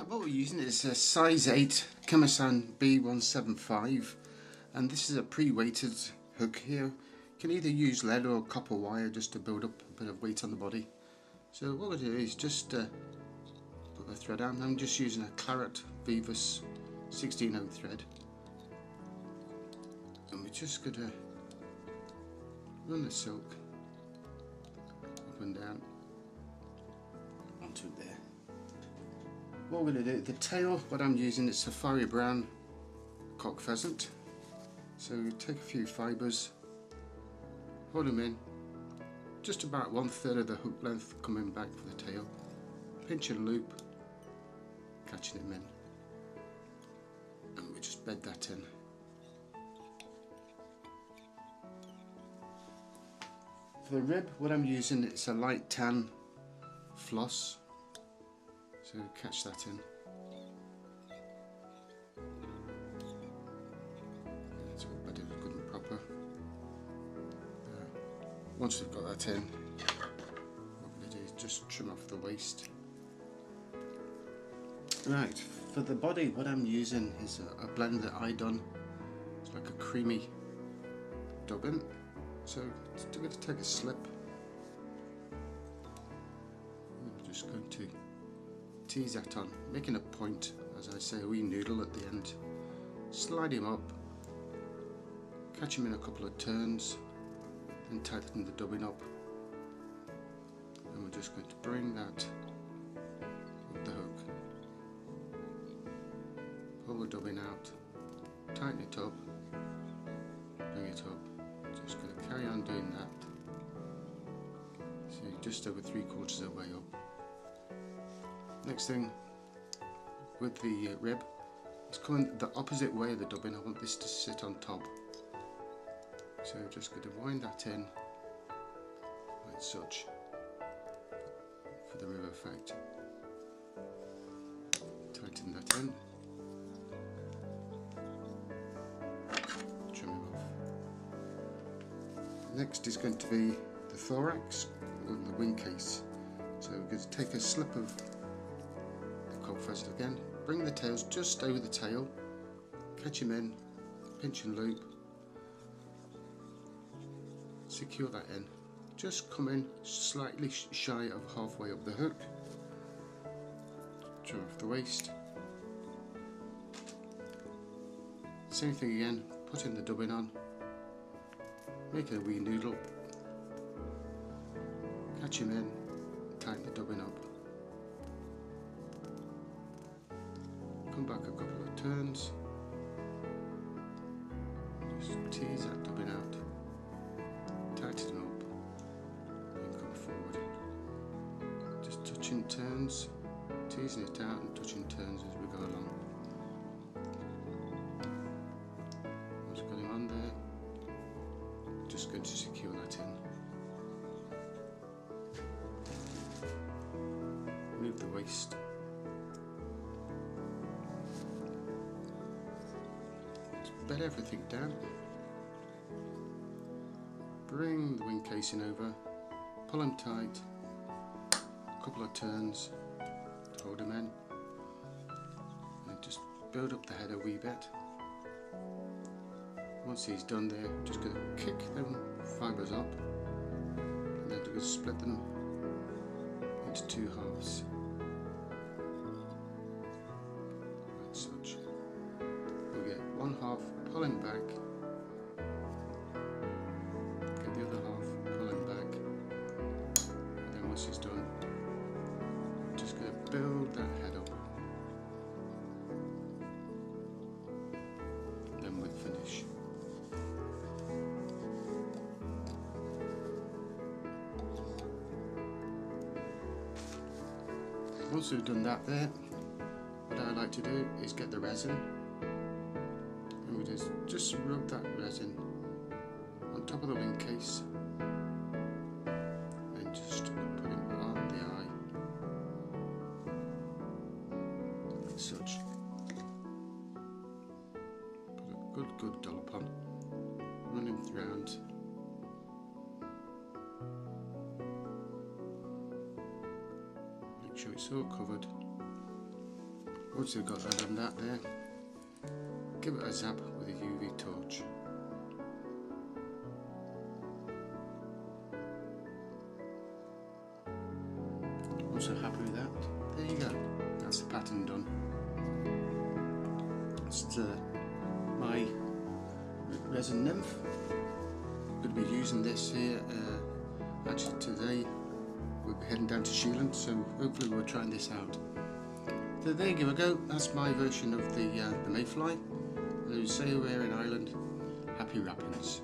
Right, what we're using is a size 8 Kamasan B175, and this is a pre-weighted hook here. You can either use lead or copper wire just to build up a bit of weight on the body. So what we'll do is just put the thread on. I'm just using a Claret Vivus 16/0 thread, and we're just going to run the silk up and down onto there. What we're going to do, the tail, what I'm using is safari brown cock pheasant. So take a few fibres, hold them in, just about 1/3 of the hook length coming back for the tail, pinch and loop, catching them in, and we just bed that in. For the rib, what I'm using, it's a light tan floss. So catch that in. It's all bedded good and proper. Once we've got that in, what we're going to do is just trim off the waist. Right, for the body, what I'm using is a blend that I done. It's like a creamy dubbin. So I'm going to take a slip. I'm just going to tease that on, making a point, as I say, a wee noodle at the end. Slide him up, catch him in a couple of turns, then tighten the dubbing up, and we're just going to bring that up the hook, pull the dubbing out, tighten it up, bring it up. Just going to carry on doing that. So you're just over 3/4 of the way up. Next thing, with the rib, it's coming the opposite way of the dubbing. I want this to sit on top. So just going to wind that in like such for the rib effect. Tighten that in. Trim it off. Next is going to be the thorax or the wing case. So we're going to take a slip of first again, bring the tails just over the tail, catch him in, pinch and loop, secure that in, just come in slightly shy of halfway up the hook, trim off the waist, same thing again, put in the dubbing on, make it a wee noodle, catch him in, tighten the dubbing up. Come back a couple of turns, just tease that dubbing out, tighten it up, and come forward. Just touching turns, teasing it out and touching turns as we go along. Once got him on there, just going to secure that in. Move the waist. Bed everything down, bring the wing casing over, pull him tight, a couple of turns to hold him in, and just build up the head a wee bit. Once he's done there, I'm just going to kick them fibres up, and then we're going to split them into 2 halves. Like such. We'll get 1 half pulling back, get the other half pulling back, and then once it's done, I'm just going to build that head up, and then we'll finish. Once we've done that there, what I like to do is get the resin. We just rub that resin on top of the wing case and just put it on the eye like such. Put a good dollop on, run him throughout. Make sure it's all covered. Once we've got that on that there, give it a zap with a UV torch. Once we're happy with that, there you go. That's the pattern done. It's my resin nymph. I'm going to be using this here. Actually today we'll be heading down to Sheelan, so hopefully we're trying this out. So there you go. That's my version of the Mayfly. As I say over here in Ireland, happy wrappings.